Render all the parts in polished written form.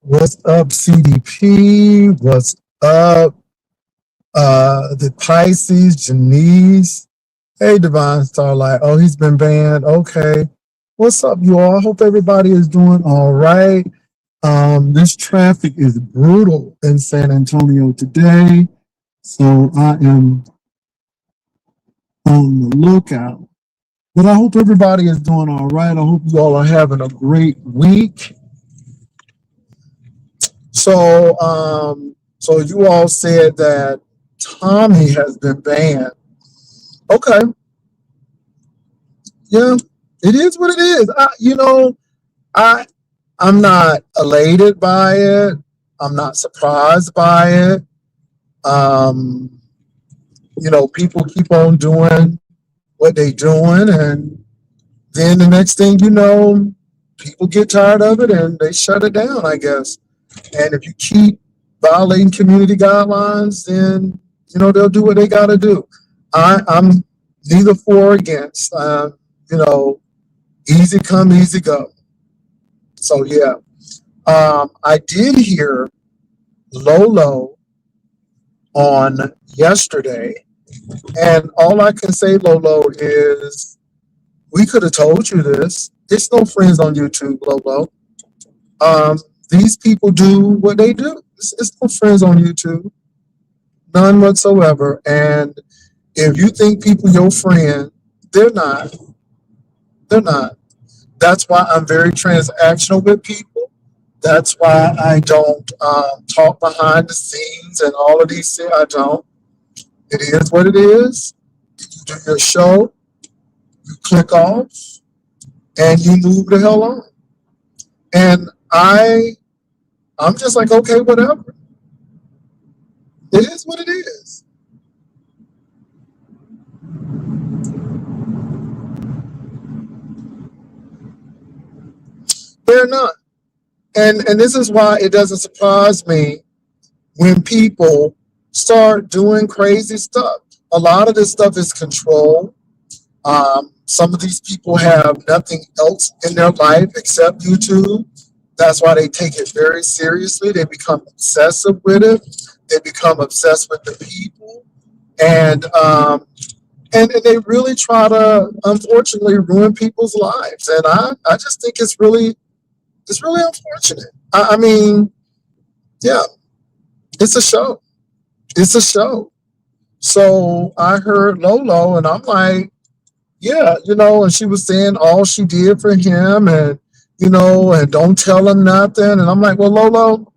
What's up, CDP? What's up, the Pisces, Janice? Hey, Divine Starlight. Oh, he's been banned. Okay. What's up, you all? I hope everybody is doing all right. This traffic is brutal in San Antonio today, so I am on the lookout. But I hope everybody is doing all right. I hope you all are having a great week. So you all said that Tommy has been banned. Okay, yeah, it is what it is. I I'm not elated by it. I'm not surprised by it. Um, people keep on doing what they doing, and then the next thing you know, people get tired of it and they shut it down, I guess. And if you keep violating community guidelines, then they'll do what they got to do. I'm neither for or against. You know, easy come, easy go. So yeah, I did hear Lolo on yesterday, and all I can say, Lolo, is we could have told you this. There's no friends on YouTube, Lolo. Um, these people do what they do. It's no friends on YouTube, none whatsoever. And if you think people your friend, they're not. They're not. That's why I'm very transactional with people. That's why I don't talk behind the scenes and all of these things. I don't. It is what it is. You do your show, you click off, and you move the hell on. And I'm just like, okay, whatever. It is what it is. They're not. And this is why it doesn't surprise me when people start doing crazy stuff. A lot of this stuff is control. Some of these people have nothing else in their life except YouTube. That's why they take it very seriously. They become obsessive with it. They become obsessed with the people, and and they really try to, unfortunately, ruin people's lives. And I just think it's really unfortunate. I mean, yeah, it's a show. It's a show. So I heard Lolo, and I'm like, yeah, and she was saying all she did for him, and don't tell him nothing. And I'm like, well, Lolo,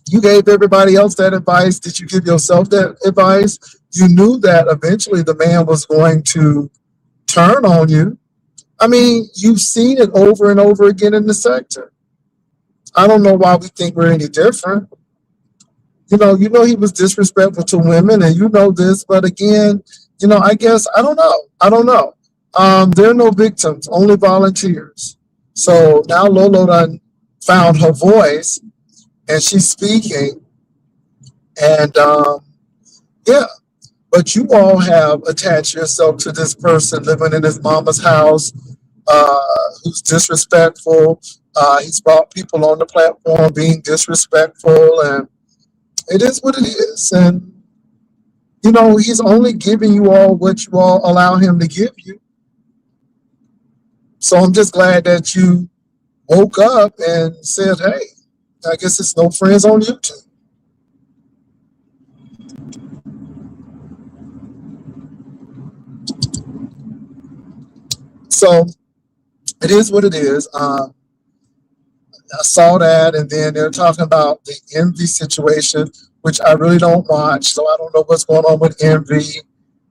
you gave everybody else that advice. Did you give yourself that advice? You knew that eventually the man was going to turn on you. I mean, you've seen it over and over again in the sector. I don't know why we think we're any different. You know he was disrespectful to women, and you know this, but again, I guess I don't know. I don't know. There are no victims, only volunteers. So now Lolo done found her voice, and she's speaking, and yeah. But you all have attached yourself to this person living in his mama's house, who's disrespectful. He's brought people on the platform being disrespectful, and it is what it is. And he's only giving you all what you all allow him to give you. So I'm just glad that you woke up and said, "Hey, I guess it's no friends on YouTube." So it is what it is. I saw that, and then they're talking about the Envy situation, which I really don't watch, so I don't know what's going on with Envy,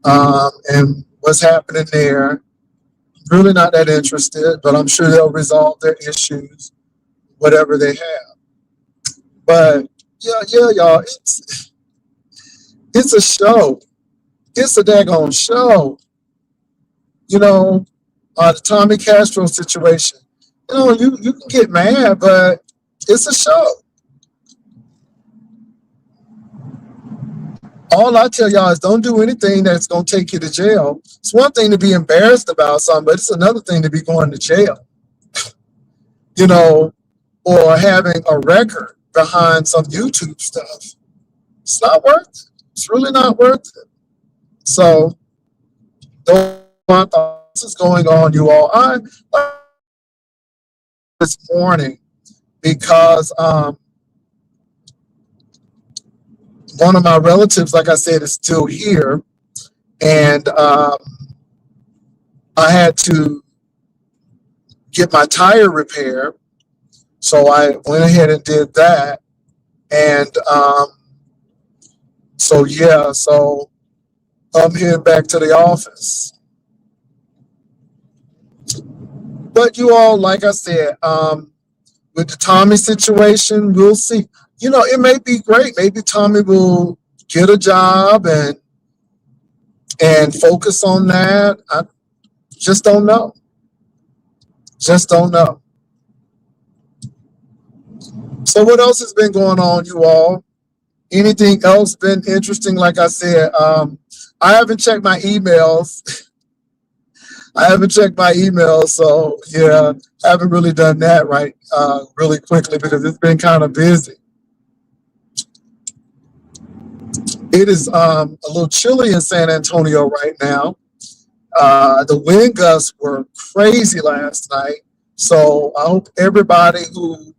and what's happening there. Really not that interested, but I'm sure they'll resolve their issues, whatever they have. But yeah, y'all, it's a show. It's a daggone show. The Tommy Castro situation. You can get mad, but it's a show. All I tell y'all is don't do anything that's going to take you to jail. It's one thing to be embarrassed about something, but it's another thing to be going to jail, or having a record. behind some YouTube stuff. It's not worth it. It's really not worth it. So those are my thoughts is going on, you all. I this morning because one of my relatives, like I said, is still here, and I had to get my tire repaired. So I went ahead and did that. And so, yeah, so I'm heading back to the office. But you all, like I said, with the Tommy situation, we'll see. You know, it may be great. Maybe Tommy will get a job and focus on that. I just don't know. Just don't know. So what else has been going on, you all? Anything else been interesting? Like I said, I haven't checked my emails. I haven't checked my emails, so yeah, I haven't really done that really quickly because it's been kind of busy. It is a little chilly in San Antonio right now. The wind gusts were crazy last night, so I hope everybody who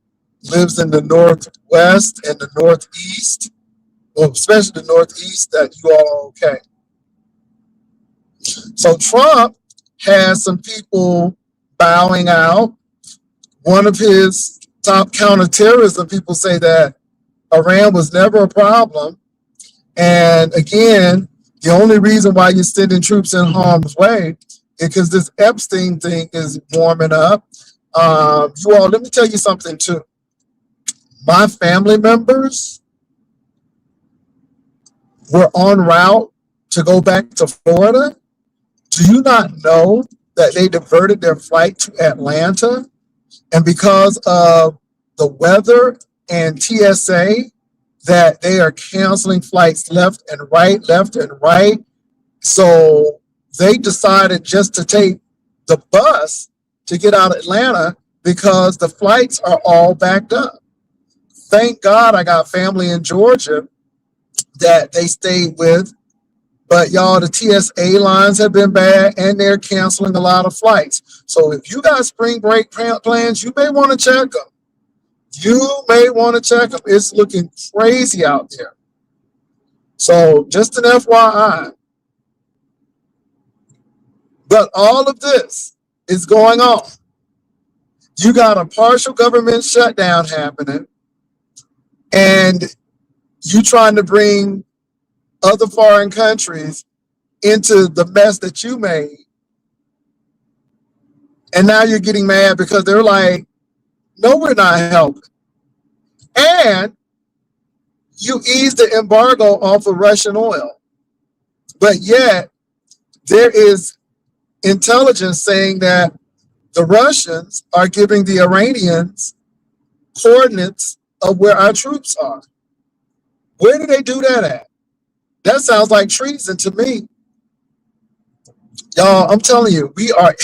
lives in the Northwest and the Northeast, well, especially the Northeast, that you all are okay. So Trump has some people bowing out. One of his top counterterrorism people say that Iran was never a problem. And again, the only reason why you're sending troops in harm's way is because this Epstein thing is warming up. You all, let me tell you something too. My family members were en route to go back to Florida. Do you not know that they diverted their flight to Atlanta? And because of the weather and TSA, that they are canceling flights left and right. So they decided just to take the bus to get out of Atlanta because the flights are all backed up. Thank God I got family in Georgia that they stayed with. But y'all, the TSA lines have been bad and they're canceling a lot of flights. So if you got spring break plans, you may want to check them. You may want to check them. It's looking crazy out there. So just an FYI. But all of this is going on. You got a partial government shutdown happening, and you trying to bring other foreign countries into the mess that you made. And now you're getting mad because they're like, no, we're not helping. And you ease the embargo off of Russian oil. But yet, there is intelligence saying that the Russians are giving the Iranians coordinates of where our troops are. Where do they do that at? That sounds like treason to me. Y'all, I'm telling you, we are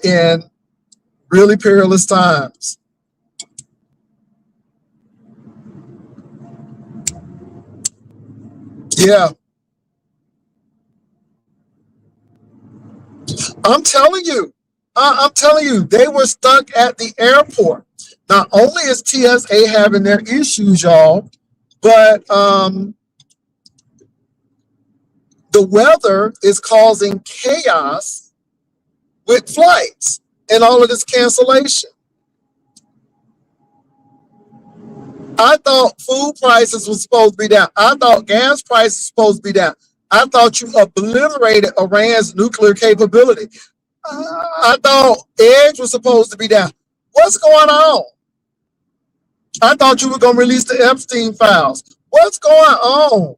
in really perilous times. Yeah. I'm telling you, they were stuck at the airport. Not only is TSA having their issues, y'all, but the weather is causing chaos with flights and all of this cancellation. I thought food prices were supposed to be down. I thought gas prices were supposed to be down. I thought you obliterated Iran's nuclear capability. I thought eggs were supposed to be down. What's going on? I thought you were going to release the Epstein files. What's going on?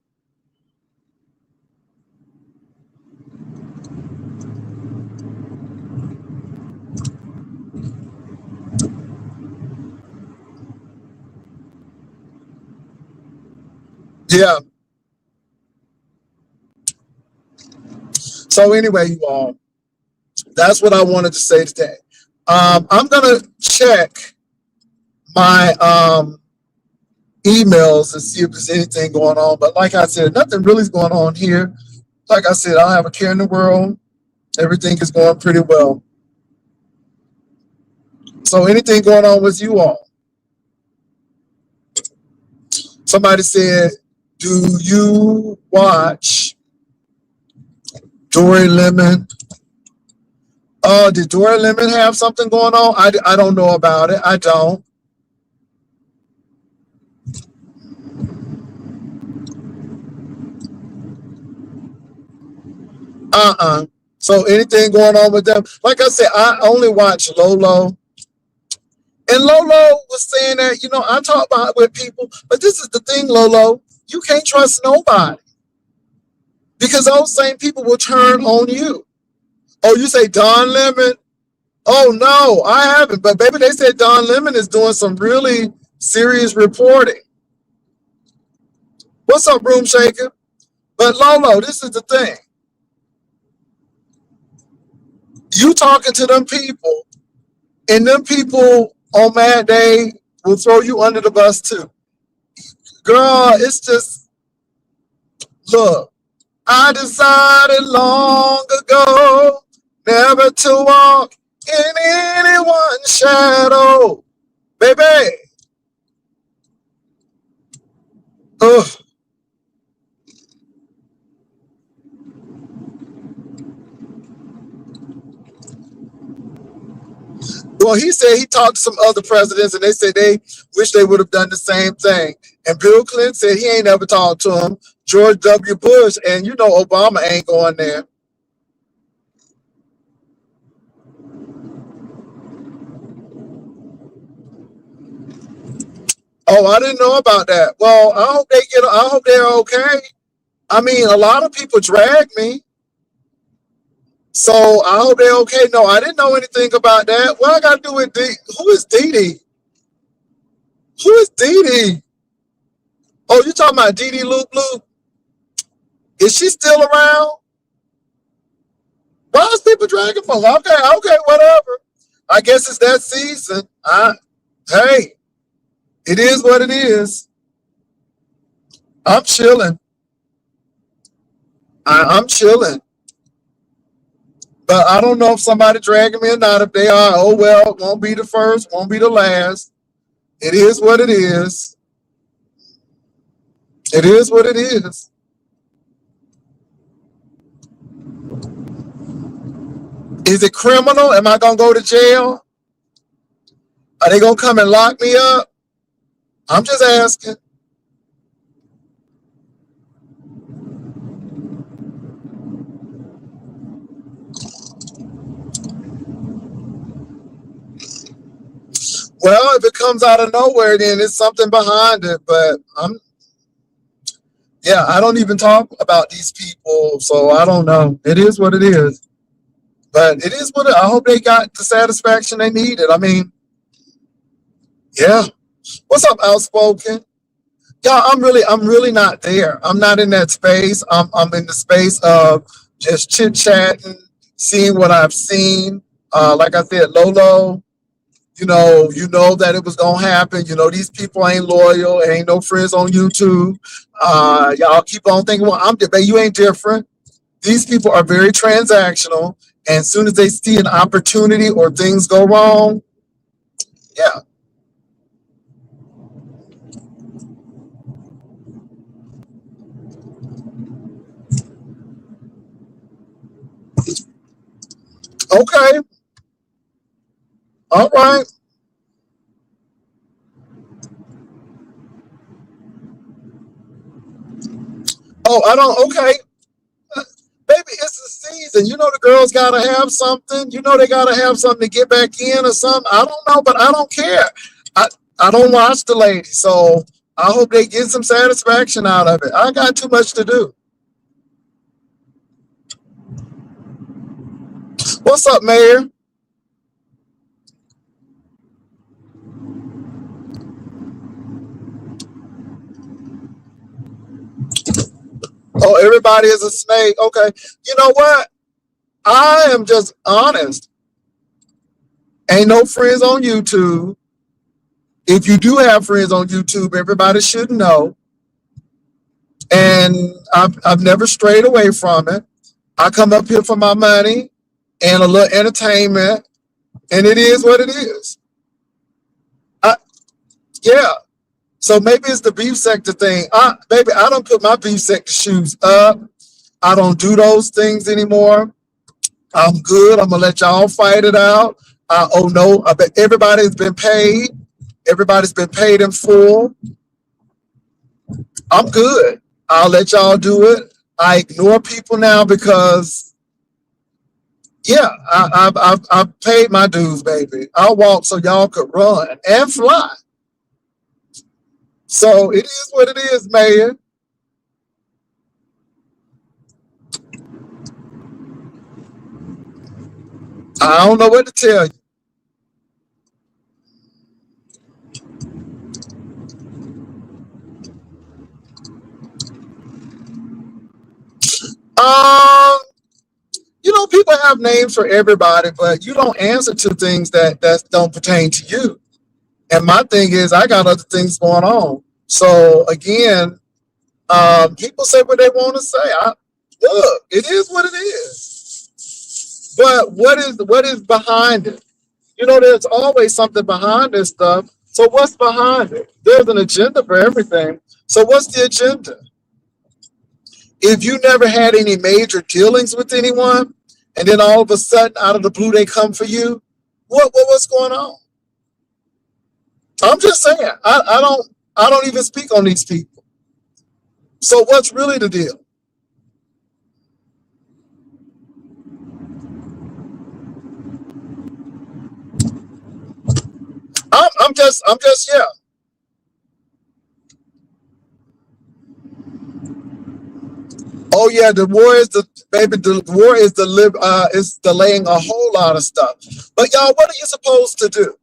Yeah. So anyway, you all, that's what I wanted to say today. I'm going to check my emails and see if there's anything going on. But like I said, nothing really is going on here. Like I said, I don't have a care in the world. Everything is going pretty well. So anything going on with you all? Somebody said, do you watch Dory Lemon? Did Dory Lemon have something going on? I don't know about it. I don't. So anything going on with them? Like I said, I only watch Lolo. And Lolo was saying that, I talk about it with people, but this is the thing, Lolo. You can't trust nobody because those same people will turn on you. Oh, you say Don Lemon? Oh, no, I haven't. But, baby, they said Don Lemon is doing some really serious reporting. What's up, Room Shaker? But, Lolo, this is the thing. You talking to them people, and them people on Mad Day will throw you under the bus, too. Girl, it's just, look, I decided long ago never to walk in anyone's shadow. Baby. Ugh. Well, he said he talked to some other presidents and they said they wish they would have done the same thing. And Bill Clinton said he ain't ever talked to him. George W. Bush, and Obama ain't going there. Oh, I didn't know about that. Well, I hope they're okay. I mean, a lot of people drag me. So I hope they're okay. No, I didn't know anything about that. What I got to do with who is Dee Dee? Who is Dee Dee? Oh, you talking about Dee Dee Loop Loop? Is she still around? Why is people dragging for? Okay, whatever. I guess it's that season. Hey, it is what it is. I'm chilling. I'm chilling. But I don't know if somebody dragging me or not. If they are, oh well, won't be the first, won't be the last. It is what it is. It is what it is. Is it criminal? Am I gonna go to jail? Are they gonna come and lock me up? I'm just asking. Well, if it comes out of nowhere, then it's something behind it. But I don't even talk about these people, so I don't know. It is what it is. But it is I hope they got the satisfaction they needed. I mean, yeah. What's up, Outspoken? Yeah, I'm really not there. I'm not in that space. I'm in the space of just chit chatting, seeing what I've seen. Like I said, Lolo, that it was gonna happen. These people ain't loyal, ain't no friends on YouTube. Y'all keep on thinking, well, you ain't different. These people are very transactional, and as soon as they see an opportunity or things go wrong, yeah. Okay. All right. Oh, I don't. Okay. Baby, it's the season. The girls gotta have something. They gotta have something to get back in or something. I don't know, but I don't care. I I don't watch the ladies, so I hope they get some satisfaction out of it. I got too much to do. What's up, Mayor? Oh, everybody is a snake. Okay. You know what? I am just honest. Ain't no friends on YouTube. If you do have friends on YouTube, everybody should know. And I've never strayed away from it. I come up here for my money and a little entertainment, and it is what it is. I, yeah. So maybe it's the beef sector thing. Baby, I don't put my beef sector shoes up. I don't do those things anymore. I'm good. I'm gonna let y'all fight it out. Oh no, I bet everybody's been paid. Everybody's been paid in full. I'm good. I'll let y'all do it. I ignore people now because yeah, I've paid my dues, baby. I'll walk so y'all could run and fly. So it is what it is, man. I don't know what to tell you. Um, people have names for everybody, but you don't answer to things that don't pertain to you. And my thing is, I got other things going on. So again, people say what they want to say. Look, it is what it is. But what is behind it? There's always something behind this stuff. So what's behind it? There's an agenda for everything. So what's the agenda? If you never had any major dealings with anyone, and then all of a sudden, out of the blue, they come for you, what's going on? I'm just saying, I don't even speak on these people. So what's really the deal? I'm just yeah. Oh yeah, the war is the baby. The war is is delaying a whole lot of stuff. But y'all, what are you supposed to do?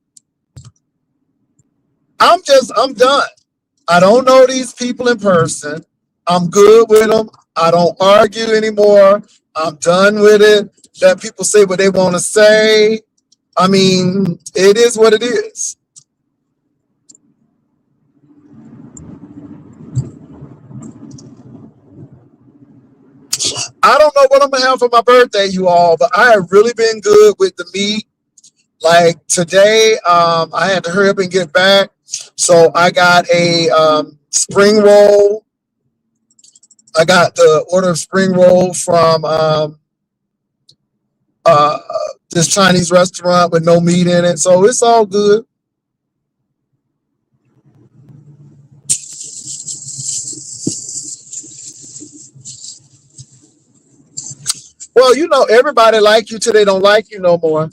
I'm done. I don't know these people in person. I'm good with them. I don't argue anymore. I'm done with it. Let people say what they want to say. I mean, it is what it is. I don't know what I'm gonna have for my birthday, you all, but I have really been good with the meat. Like today, I had to hurry up and get back, so I got a spring roll. I got the order of spring roll from uh, this Chinese restaurant with no meat in it, so it's all good. Well, everybody like you till they don't like you no more,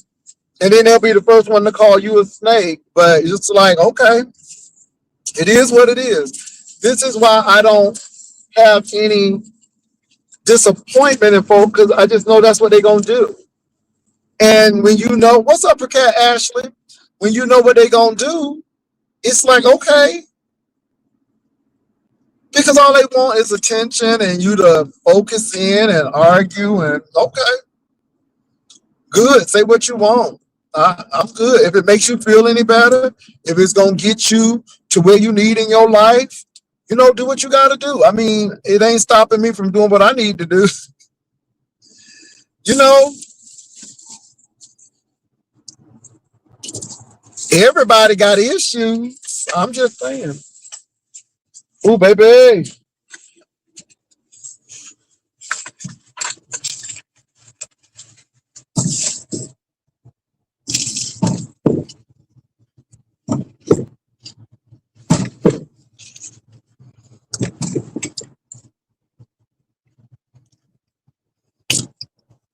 and then they'll be the first one to call you a snake. But it's like, okay, it is what it is. This is why I don't have any disappointment in folk because I just know that's what they're gonna do. And when you know what's up, Cat Ashley, when you know what they're gonna do, it's like okay, because all they want is attention and you to focus in and argue and okay, good, say what you want. I'm good. If it makes you feel any better, if it's gonna get you to where you need in your life, do what you gotta do. I mean, it ain't stopping me from doing what I need to do. you know, Everybody got issues. I'm just saying. Oh, baby.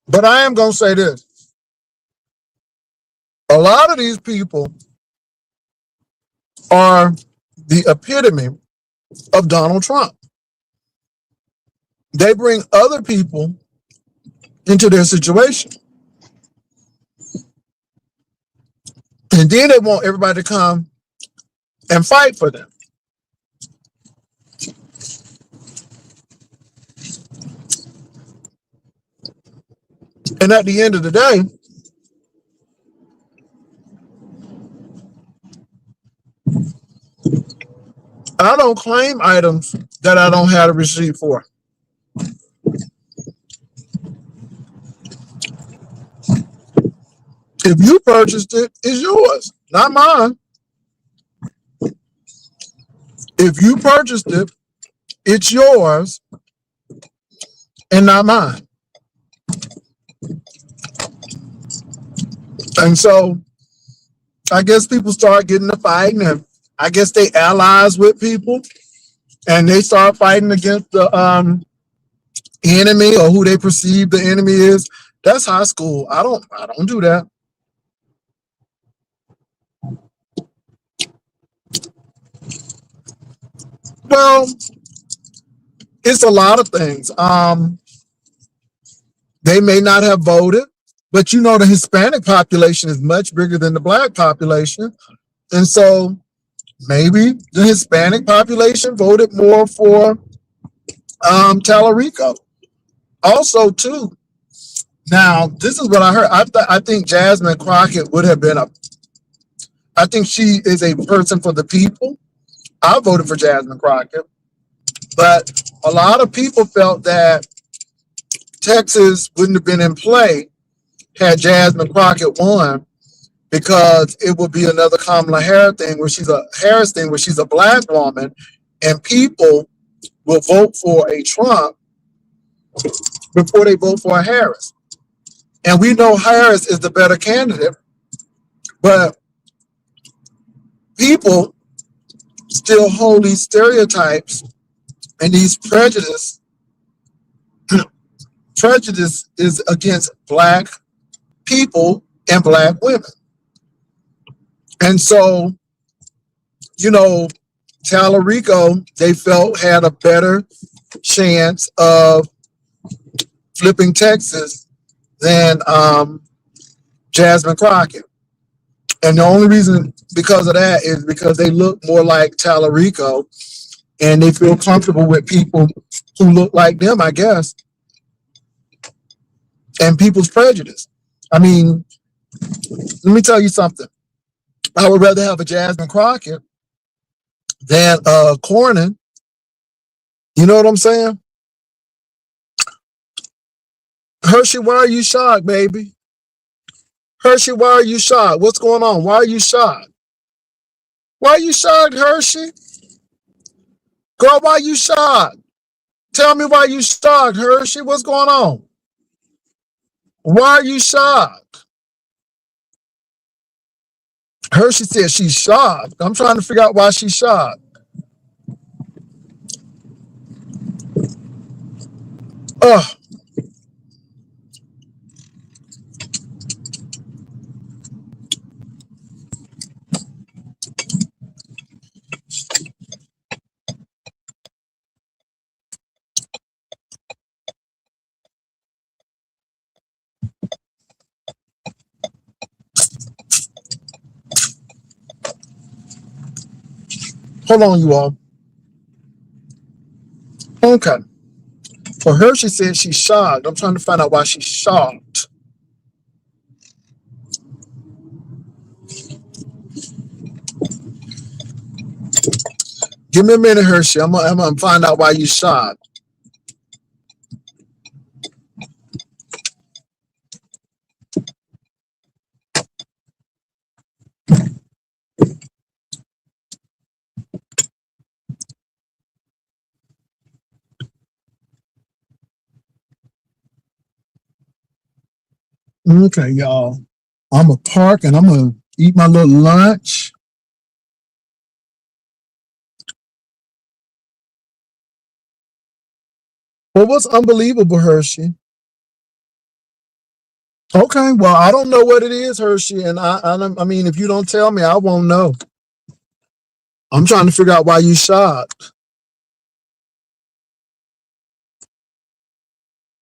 But I am gonna say this. A lot of these people are the epitome of Donald Trump. They bring other people into their situation. And then they want everybody to come and fight for them. And at the end of the day, I don't claim items that I don't have a receipt for. If you purchased it, it's yours, not mine. If you purchased it, it's yours and not mine. And so I guess people start getting to fighting, and I guess they allies with people, and they start fighting against the enemy or who they perceive the enemy is. That's high school. I don't do that. Well, it's a lot of things. They may not have voted, but you know the Hispanic population is much bigger than the black population. And so maybe the Hispanic population voted more for Tallarico. Also, too, now this is what I heard. I think Jasmine Crockett would have been I think she is a person for the people. I voted for Jasmine Crockett, but a lot of people felt that Texas wouldn't have been in play had Jasmine Crockett won, because it would be another Kamala Harris thing where she's a black woman, and people will vote for a Trump before they vote for a Harris. And we know Harris is the better candidate, but people still hold these stereotypes and these prejudice. Prejudice is against black people and black women. And so, you know, Tallarico, they felt had a better chance of flipping Texas than Jasmine Crockett. And the only reason because of that is because they look more like Tallarico, and they feel comfortable with people who look like them, I guess, and people's prejudice. I mean, let me tell you something. I would rather have a Jasmine Crockett than a Cornyn. You know what I'm saying? Hershey, why are you shocked, baby? Hershey, why are you shocked? What's going on? Why are you shocked? Why are you shocked, Hershey? Girl, why are you shocked? Tell me why you shocked, Hershey. What's going on? Why are you shocked? Hershey said she's shocked. I'm trying to figure out why she's shocked. Ugh. Hold on, you all. Okay. For her, she said she's shocked. I'm trying to find out why she's shocked. Give me a minute, Hershey. I'm gonna find out why you shocked. Okay, y'all. I'm gonna park and I'm gonna eat my little lunch. Well, what's unbelievable, Hershey? Okay, well, I don't know what it is, Hershey, and I mean, if you don't tell me, I won't know. I'm trying to figure out why you shocked.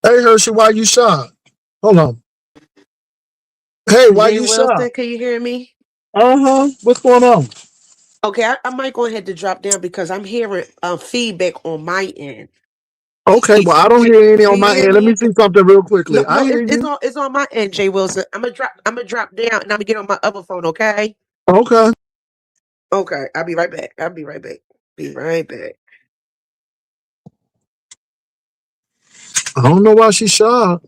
Hey, Hershey, why you shocked? Hold on. Hey, why Jay you Wilson, shocked? can you hear me? What's going on? Okay, I might go ahead to drop down because I'm hearing feedback on my end. Okay, Can, well, I don't can, hear any can on you my hear end. Let me me? see something real No, quickly. I no, hear you. it's on my end, Jay Wilson. I'm gonna drop down and I'm gonna get on my other phone. Okay. Okay. Okay, I'll be right back. Be right back. I don't know why she's shocked.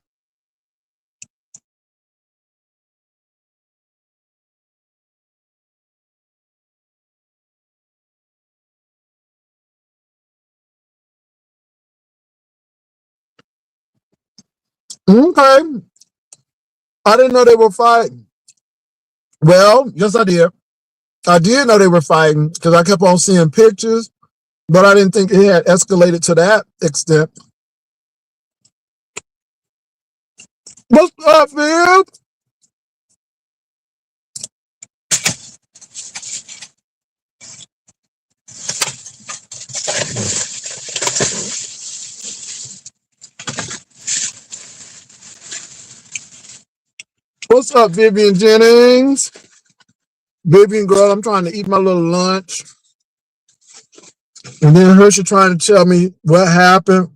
Okay. I didn't know they were fighting. Well, yes, I did. I did know they were fighting because I kept on seeing pictures, but I didn't think it had escalated to that extent. What's up, Viv? What's up, Vivian Jennings? Vivian, girl, I'm trying to eat my little lunch. And then Hershey trying to tell me what happened.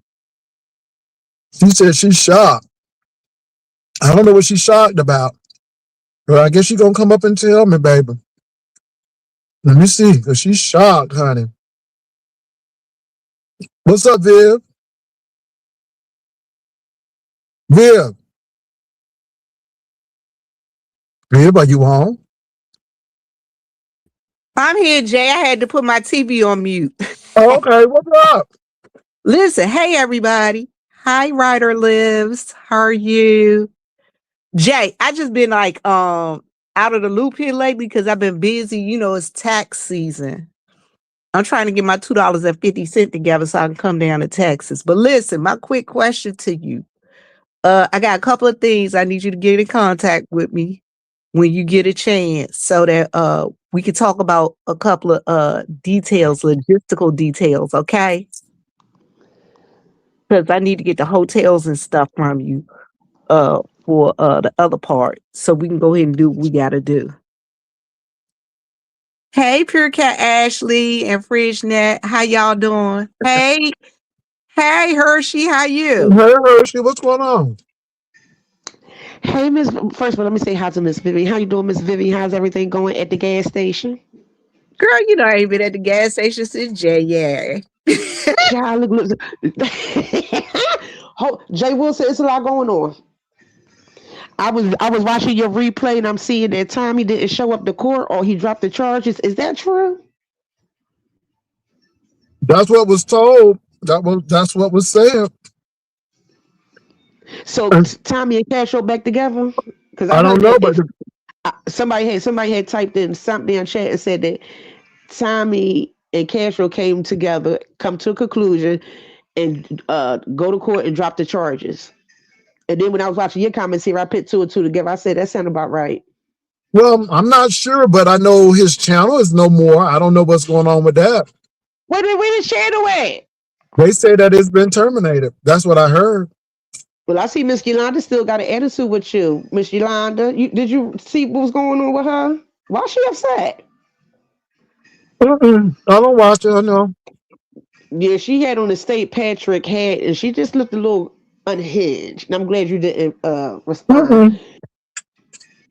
She said she's shocked. I don't know what she's shocked about. But I guess she's going to come up and tell me, baby. Let me see, because she's shocked, honey. What's up, Viv? Viv? Viv, are you on? I'm here, Jay. I had to put my TV on mute. Oh, okay, what's up? Listen, hey everybody. Hi, Ryder Lives. How are you? Jay, I just been like out of the loop here lately because I've been busy. You know, it's tax season. I'm trying to get my $2.50 together so I can come down to Texas. But listen, my quick question to you. I got a couple of things I need you to get in contact with me when you get a chance so that we can talk about a couple of details, logistical details, okay? Because I need to get the hotels and stuff from you for the other part so we can go ahead and do what we got to do. Hey, Pure Cat Ashley and FridgeNet, how y'all doing? Hey, Hershey, how you? Hey, Hershey, what's going on? Hey, Miss. First of all, let me say hi to Miss Vivian. How you doing, Miss Vivian? How's everything going at the gas station? Girl, you know I ain't been at the gas station since January. Child, look. Jay Wilson, it's a lot going on. I was watching your replay and I'm seeing that Tommy didn't show up to court or he dropped the charges. Is that true? That's what was told. That's what was said. So Tommy and Castro back together? Because I don't know, but somebody had typed in something in chat and said that Tommy and Castro come to a conclusion, and go to court and drop the charges. And then when I was watching your comments here, I put two and two together. I said that sounded about right. well, I'm not sure, but I know his channel is no more. I don't know what's going on with that. Where the channel at? They say that it's been terminated. That's what I heard. Well, I see Miss Yolanda still got an attitude with you. Miss Yolanda, did you see what was going on with her? Why is she upset? I don't watch it. I know. Yeah, she had on the St. Patrick hat, and she just looked a little unhinged. And I'm glad you didn't respond.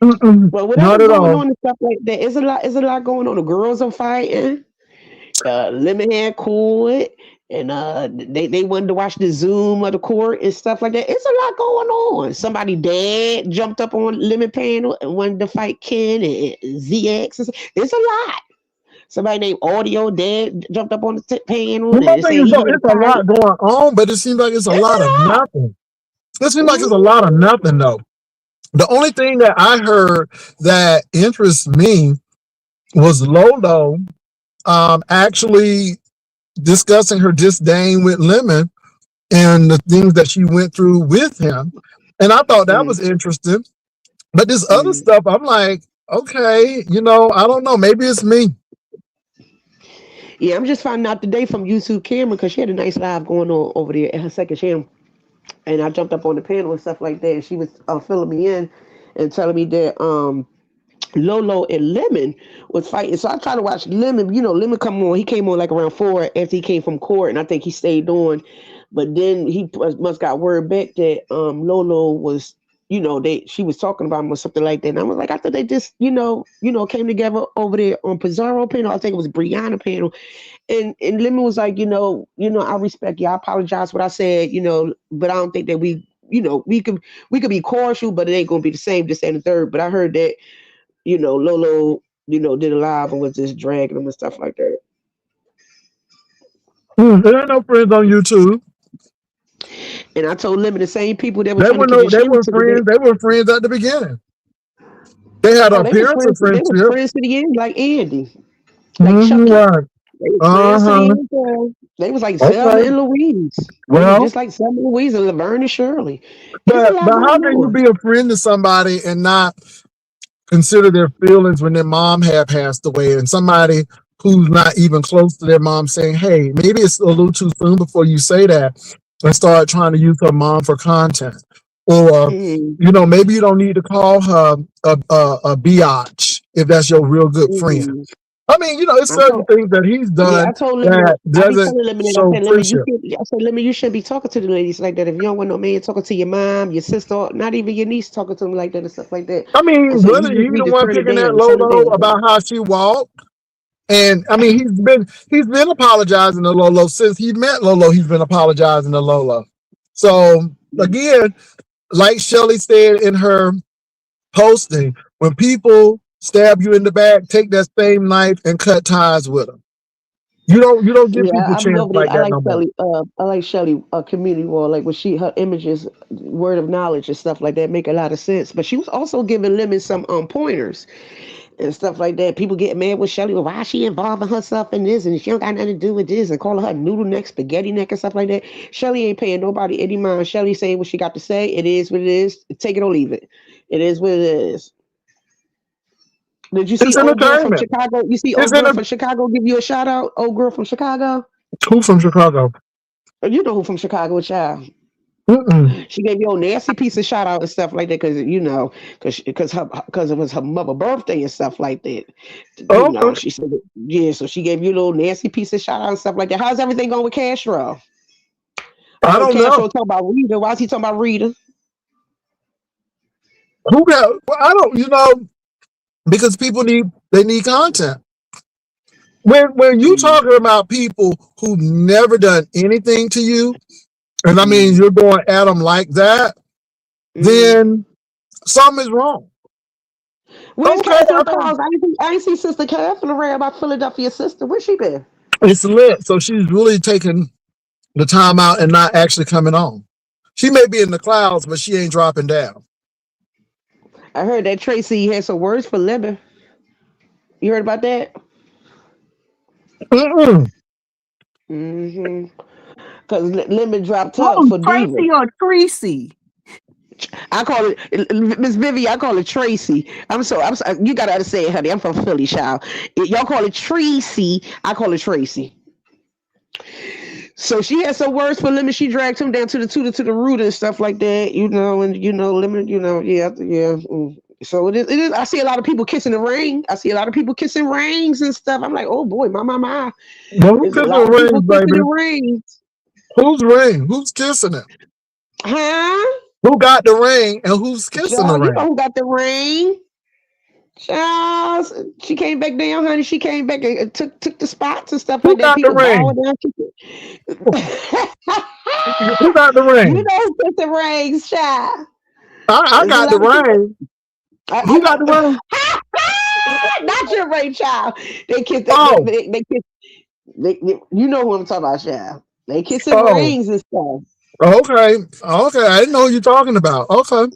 Well, whatever's Not at going all. on and stuff like that, it's a lot going on. The girls are fighting. Lemon had court, and they wanted to watch the Zoom of the court and stuff like that. It's a lot going on. Somebody dad jumped up on Lemon panel and wanted to fight Ken and ZX. It's a lot. Somebody named Audio dad jumped up on the panel Well, my and thing said is, he though, had a it's a fight. lot going on, but it seems like it's a It's lot of a lot. nothing. It seems like it's a lot of nothing, though. The only thing that I heard that interests me was Lolo actually discussing her disdain with Lemon and the things that she went through with him. And I thought that was interesting. But this other stuff, I'm like, okay, I don't know. Maybe it's me. Yeah, I'm just finding out today from YouTube Camera because she had a nice live going on over there at her second channel. And I jumped up on the panel and stuff like that. And she was filling me in and telling me that Lolo and Lemon was fighting. So I tried to watch Lemon. Lemon come on. He came on like around 4 after he came from court, and I think he stayed on. But then he must got word back that Lolo was she was talking about him or something like that. And I was like, I thought they just, came together over there on Pizarro panel. I think it was Brianna panel. And Lemon was like, I respect you. I apologize what I said, but I don't think that we could be cordial, but it ain't gonna be the same, this and the third. But I heard that, Lolo, did a live and was just dragging them and stuff like that. There ain't no friends on YouTube. And I told Lemon the same people that were They trying were to no, kick they were friends. They were friends at the beginning. They had an they were appearance of friends. They were friendship. friends to the end, like Andy, like Chucky. Right. They were friends to the Uh-huh. end. Girl. They was like Selma Okay. and Louise. They were Well, just like Selma and Louise and Laverne and Shirley. There's a but lot how going can you on. be a friend to somebody and not consider their feelings when their mom had passed away, and somebody who's not even close to their mom saying, hey, maybe it's a little too soon before you say that, and start trying to use her mom for content? Or, maybe you don't need to call her a biatch if that's your real good friend. I mean, it's I certain told, things that he's yeah, I done told Lemon. that I be doesn't telling Lemon that. I show said, Lemon, friendship. I said, Lemon, you shouldn't be talking to the ladies like that. If you don't want no man talking to your mom, your sister, not even your niece talking to them like that and stuff like that. I I mean, said, you wasn't he just need the to one turn it picking down at and turn them Lolo down. about how she walked? And I mean, he's been apologizing to Lolo since he met Lolo. He's been apologizing to Lolo. So again, like Shelly said in her posting, when people stab you in the back, take that same knife and cut ties with them. You don't give people a I be chance over there. like that no more. I like Shelly, community wall, like when her images, word of knowledge and stuff like that make a lot of sense. But she was also giving Lemon some pointers and stuff like that. People get mad with Shelly. Well, why is she involving herself in this and she don't got nothing to do with this, and calling her noodle neck, spaghetti neck, and stuff like that. Shelly ain't paying nobody any mind. Shelly saying what she got to say. It is what it is. Take it or leave it. It is what it is. Did you see It's old girl from entertainment. Chicago? You see It's old girl from Chicago give you a shout out? Old girl from Chicago? Who from Chicago? You know who from Chicago, child. Mm-mm. She gave you a nasty piece of shout out and stuff like that because it was her mother's birthday and stuff like that. Okay. She said, yeah, so she gave you a little nasty piece of shout out and stuff like that. How's everything going with Castro? I heard don't Castro know. talk about Rita. Why is he talking about Rita? Who got? Well, I don't. Because people need content. When you talking about people who never done anything to you, and I mean you're going at them like that, then something is wrong. Where's Okay, Catherine Carls? I ain't see Sister Catherine around about Philadelphia sister. Where's she been? it's lit. So she's really taking the time out and not actually coming on. She may be in the clouds, but she ain't dropping down. I heard that Tracy had some words for Lemon. You heard about that? Mm-mm. Because Lemon dropped her for Diva. Tracy or Tracy? I call it Miss Vivian. I call it Tracy. I'm sorry. You gotta understand, honey. I'm from Philly, child. Y'all call it Tracy. I call it Tracy. So she had some words for Lemon. She dragged him down to the root and stuff like that. Lemon. Yeah. So it is. I see a lot of people kissing the ring. I see a lot of people kissing rings and stuff. I'm like, oh boy, my. Well, who's There's a kissing lot the of people rings, kissing baby? the rings. Whose ring? Who's kissing it? Huh? Who got the ring and who's kissing the Child, you know ring? who got the ring? Child, she came back down, honey. She came back and took the spots and stuff Who like that. got the People bowing ring? down. Who got the You ring? know who put the rings, child. I got the ring. Who got the ring? Not your ring, child. They kissed. Oh. They kissed. You know who I'm talking about, child. They kissing Oh. rings and stuff. Okay. I didn't know who you're talking about. Okay.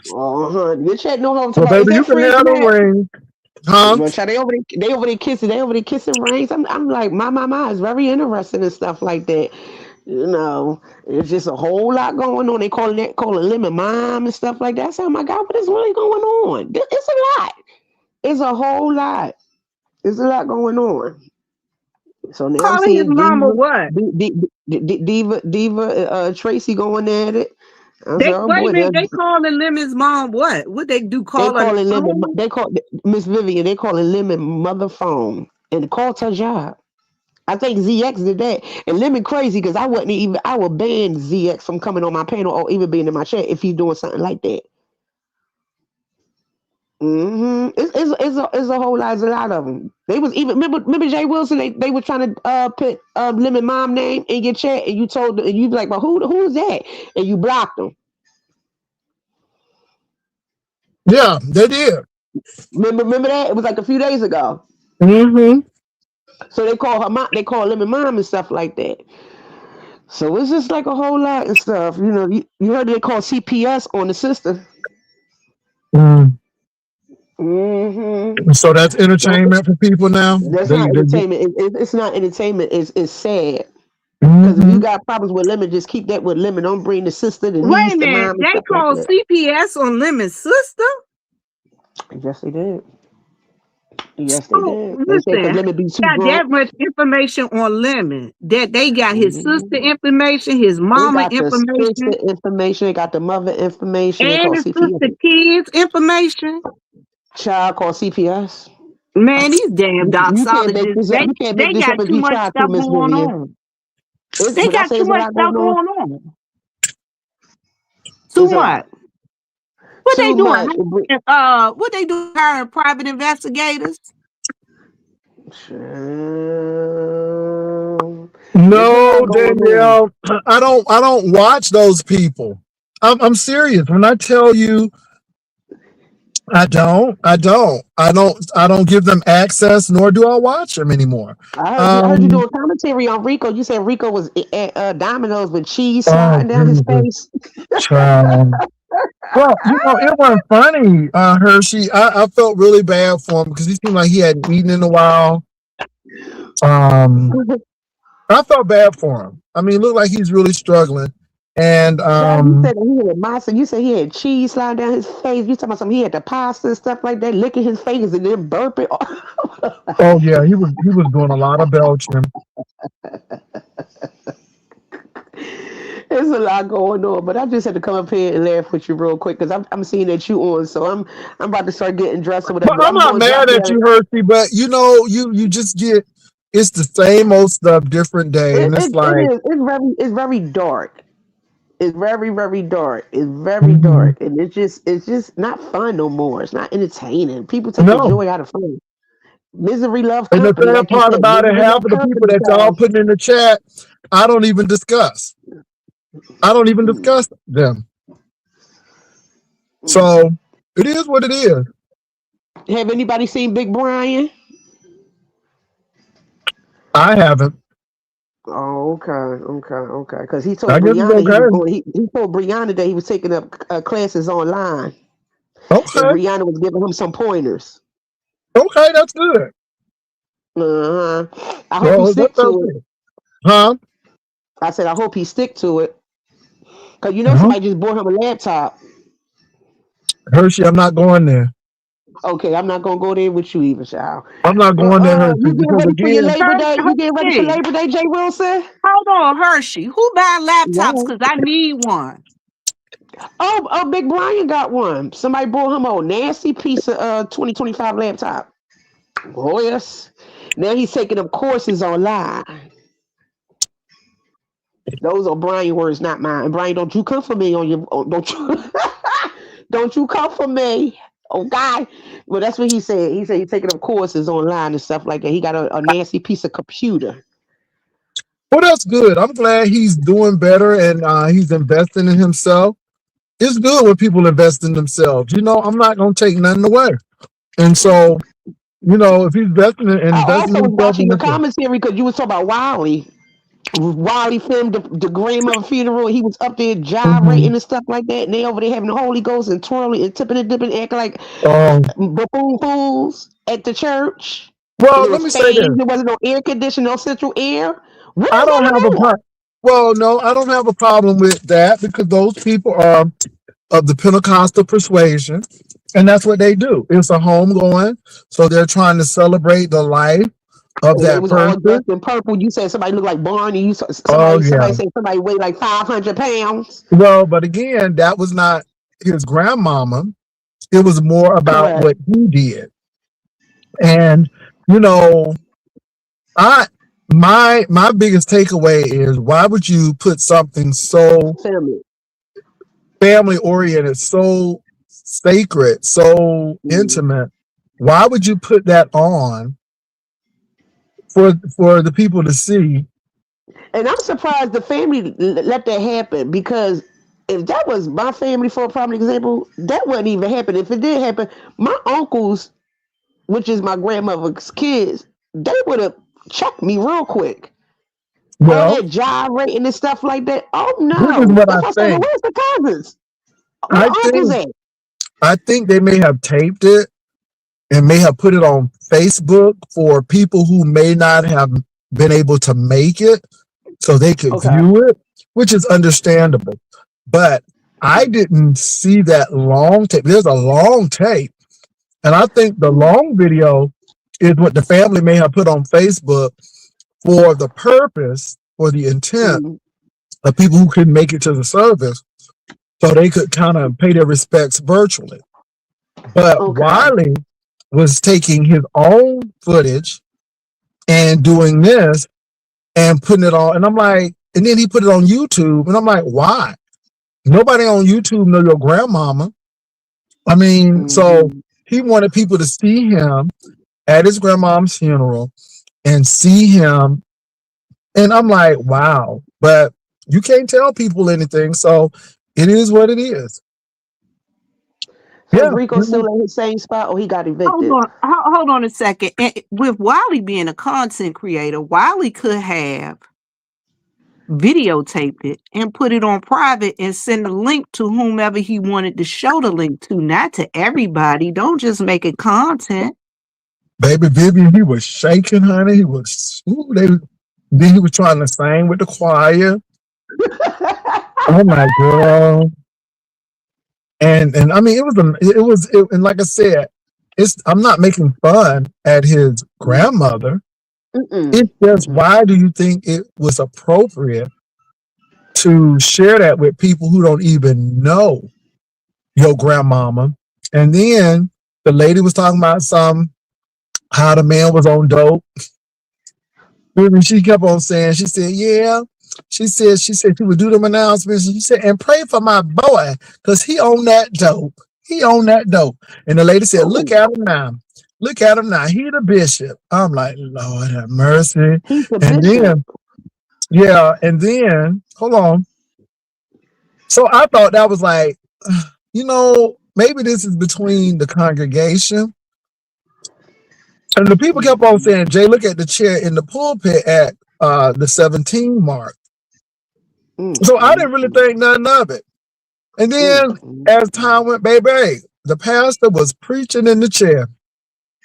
Your chat know who I'm Well, talking about. Is baby, you that can French have the Matt? ring. Huh? Well, child, they over there kissing rings. I'm like, my, it's very interesting and stuff like that. It's just a whole lot going on. They calling Lemon mom and stuff like that. I said, oh my God, what is really going on? It's a lot. It's a whole lot. There's a lot going on. So now I'm Calling his seeing mama what? Diva, Tracy going at it. I said, oh Wait a boy, minute, they calling Lemon's mom what? What they do? they Call her calling Lemon. phone? They call Miss Vivian. They calling Lemon mother phone and called her job. I think ZX did that. And Lemon crazy because I would ban ZX from coming on my panel or even being in my chat if he's doing something like that. It's a whole lot. There's a lot of them. They was even remember Jay Wilson. They were trying to put Lemon Mom name in your chat, and you told and you be like, "But who is that?" And you blocked them. Yeah, they did. Remember that? It was like a few days ago. Mm-hmm. So they call her mom. They call Lemon Mom and stuff like that. So it's just like a whole lot of stuff. You know, you heard they call CPS on the sister. Mm. Mm-hmm. So that's entertainment for people now. That's not entertainment. It's not entertainment. It's sad. Because if you got problems with Lemon, just keep that with Lemon. Don't bring the sister, the Wait niece, a the minute, mom. they called CPS on Lemon's sister? Yes, they did. Yes, they Oh, did. They said because listen, Lemon be too got that drunk. much information on Lemon that they got his sister information, his They mama got the information, sister information. They got the mother information. They and call his CPS. sister kids information. Child called CPS. Man, these damn You can't make doxologists, this up. You can't make they this got up if too you much try to, stuff Miss going Vivian. on. It's, They when I got say too it's a much lot stuff going on, going on. Too it's a lot. much. What they Too much. doing? What they doing? Hiring private investigators? No, Danielle, I don't watch those people. I'm serious. When I tell you I don't give them access, nor do I watch them anymore. I heard you doing commentary on Rico. You said Rico was at Domino's with cheese sliding down his face. Child. Well, it wasn't funny, Hershey. I felt really bad for him because he seemed like he hadn't eaten in a while. I felt bad for him. I mean, it looked like he's really struggling. And you said he had monster. You said he had cheese sliding down his face. You talking about something? He had the pasta and stuff like that, licking his fingers and then burping. Oh yeah, he was doing a lot of belching. There's a lot going on, but I just had to come up here and laugh with you real quick because I'm seeing that you on, so I'm about to start getting dressed or whatever. But I'm not mad at you, Hershey. But you just get it's the same old stuff, different day, and it's very dark. It's very, very dark. It's very dark, and it's just not fun no more. It's not entertaining. People take the joy out of fun. Misery, love, company. And the sad part about it, half of the people that y'all putting in the chat, I don't even discuss. I don't even discuss them. So it is what it is. Have anybody seen Big Brian? I haven't. Oh, okay. Because he told Brianna he told Brianna that he was taking up classes online. Okay. And Brianna was giving him some pointers. Okay, that's good. I hope he stick to it. Huh? I said I hope he stick to it. Because somebody just bought him a laptop. Hershey, I'm not going there. Okay, I'm not gonna go there with you either, child. I'm not going there, Hershey. You getting ready for your Labor Day? You getting ready for Labor Day, Jay Wilson? Hold on, Hershey. Who buying laptops? Because I need one. Oh, Big Brian got one. Somebody bought him a nasty piece of 2025 laptop. Oh yes. Now he's taking up courses online. Those are Brian words, not mine. Brian, don't you come for me on your don't you come for me. Okay. Well, that's what he said. He said he's taking up courses online and stuff like that. He got a nasty piece of computer. Well, that's good. I'm glad he's doing better and he's investing in himself. It's good when people invest in themselves. I'm not going to take nothing away. And so, if he's investing in himself. I also was watching your commentary because you was talking about Wiley. Wiley filmed the grandmother funeral. He was up there gyrating and stuff like that. And they over there having the Holy Ghost and twirling and tipping and dipping, acting like buffoon fools at the church. Well, let me say this. There wasn't no air conditioning, no central air. I don't have a problem. Well, no, I don't have a problem with that because those people are of the Pentecostal persuasion, and that's what they do. It's a homegoing, so they're trying to celebrate the life of that was person. All dressed in purple. You said somebody looked like Barney. Somebody said somebody weighed like 500 pounds. Well, but again, that was not his grandmama. It was more about what he did. And my biggest takeaway is why would you put something so family oriented, so sacred, so Mm. intimate. Why would you put that on for the people to see? And I'm surprised the family let that happen, because if that was my family, for a prime example, that wouldn't even happen. If it did happen, my uncles, which is my grandmother's kids, they would have checked me real quick. All Well, that gyrating and stuff like that. Oh this is no. what I That's why I said, think. where's the cousins? Where I uncles think at? I think they may have taped it and may have put it on Facebook for people who may not have been able to make it so they could Okay. view it, which is understandable. But I didn't see that long tape. There's a long tape. And I think the long video is what the family may have put on Facebook for the purpose or the intent Mm, of people who couldn't make it to the service so they could kind of pay their respects virtually. But okay. Wiley was taking his own footage and doing this and putting it on. And I'm like, and then he put it on YouTube. And I'm like, why? Nobody on YouTube know your grandmama. I mean, so Mhm. he wanted people to see him at his grandmom's funeral and see him. And I'm like, wow. But you can't tell people anything. So it is what it is. So Yeah. is Rico still at his same spot, or he got Hold evicted? on, hold on a second. With Wiley being a content creator, Wiley could have videotaped it and put it on private and send a link to whomever he wanted to show the link to, not to everybody. Don't just make it content. Baby Vivian, he was shaking, honey. He was, then he was trying to sing with the choir. Oh my girl. And I mean, and like I said, I'm not making fun at his grandmother. Mm-mm. It's just, why do you think it was appropriate to share that with people who don't even know your grandmama? And then the lady was talking about how the man was on dope. And she kept on saying, she said, yeah. She said she would do them announcements. And she said, and pray for my boy, because he on that dope. He on that dope. And the lady said, look Ooh, at him now. Look at him now. He the bishop. I'm like, Lord have mercy. he's the And bishop. then, yeah, and then, hold on. So I thought that was like, maybe this is between the congregation. And the people kept on saying, Jay, look at the chair in the pulpit at the 17 mark. So I didn't really think nothing of it. And then as time went, baby, the pastor was preaching in the chair.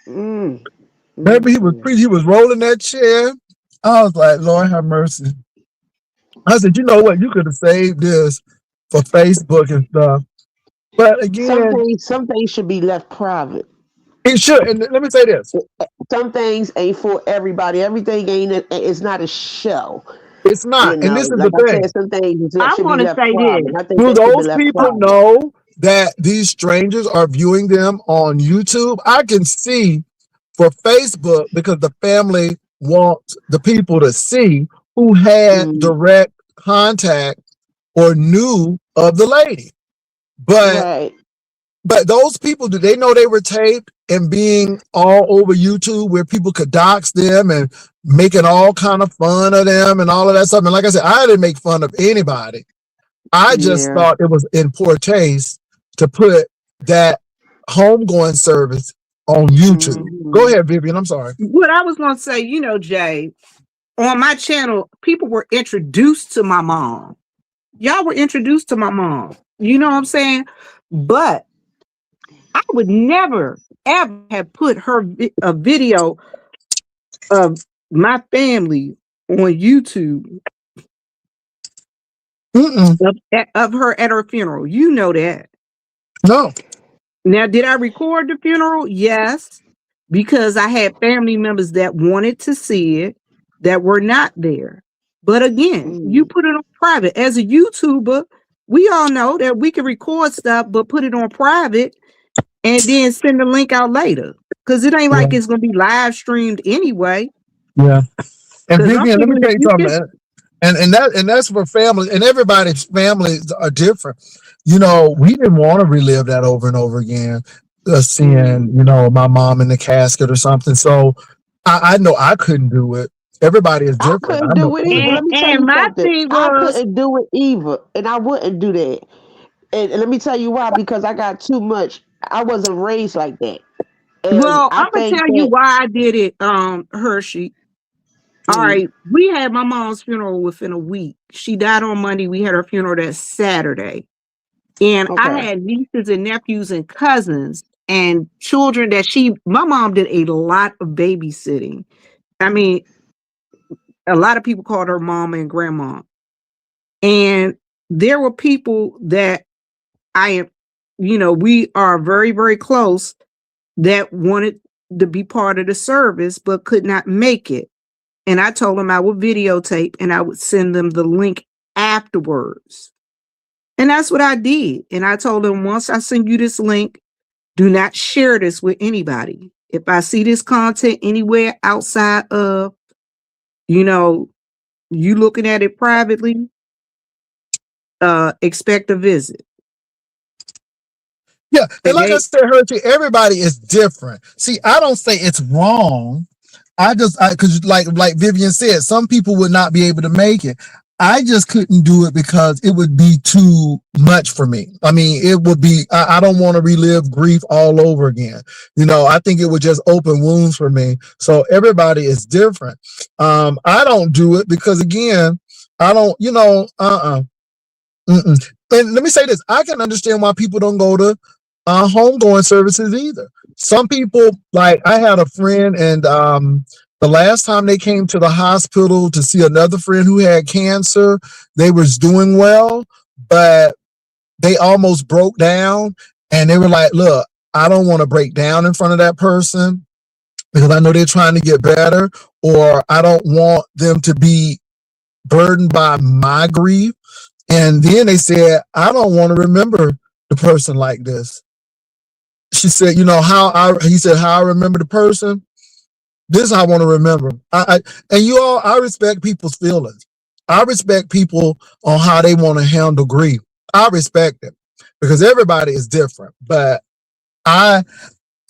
Maybe he was preaching, he was rolling that chair. I was like, Lord have mercy. I said, you know what? You could have saved this for Facebook and stuff. But again, Some things should be left private. it should. And let me say this. Some things ain't for everybody. Everything it's not a show. It's not. You And know, this is like the I thing. said, some things I should be want to left say private. this. I think Do that should be those left people private. know that these strangers are viewing them on YouTube? I can see for Facebook, because the family wants the people to see who had direct contact or knew of the lady. But Right. but those people, do they know they were taped and being all over YouTube where people could dox them and making all kind of fun of them and all of that stuff? And like I said, I didn't make fun of anybody. I just Yeah. thought it was in poor taste to put that homegoing service on YouTube. Go ahead, Vivian. I'm sorry. What I was going to say, Jay, on my channel, people were introduced to my mom. Y'all were introduced to my mom. You know what I'm saying? But I would never, ever have put a video of my family on YouTube of her at her funeral. You know that. No. Now, did I record the funeral? Yes, because I had family members that wanted to see it that were not there. But again, you put it on private. As a YouTuber, we all know that we can record stuff, but put it on private and then send the link out later. Because it ain't like it's going to be live streamed anyway. Yeah. And Vivian, let me tell you something. And that's for family, and everybody's families are different. You know, we didn't want to relive that over and over again, seeing, you know, my mom in the casket or something. So I know I couldn't do it. Everybody is I different. couldn't I know. do it either. Let me tell And you my something. thing I was, couldn't do it either, and I wouldn't do that. And let me tell you why. Because I got too much. I wasn't raised like that, and well, I I'm gonna think tell you that. why I did it, Hershey. All Mm, right, we had my mom's funeral within a week. She died on Monday. We had her funeral that Saturday. And I okay. had nieces and nephews and cousins and children that my mom did a lot of babysitting. I mean, a lot of people called her mom and grandma. And there were people that we are very, very close that wanted to be part of the service, but could not make it. And I told them I would videotape and I would send them the link afterwards. And that's what I did. And I told them, once I send you this link, do not share this with anybody. If I see this content anywhere outside of, you looking at it privately, expect a visit. Yeah, and And like I said, Hershey, everybody is different. See, I don't say it's wrong. Because like Vivian said, some people would not be able to make it. I just couldn't do it because it would be too much for me. I mean, it would be. I don't want to relive grief all over again. You know, I think it would just open wounds for me. So everybody is different. I don't do it because, again, I don't. You know, Mm-mm. And let me say this: I can understand why people don't go to homegoing services either. Some people, like I had a friend, and the last time they came to the hospital to see another friend who had cancer, they was doing well, but they almost broke down, and they were like, "Look, I don't want to break down in front of that person because I know they're trying to get better, or I don't want them to be burdened by my grief." And then they said, I don't want to remember the person like this. She said, you know, he said, how I remember the person. This is how I want to remember. And you all, I respect people's feelings. I respect people on how they want to handle grief. I respect it because everybody is different. But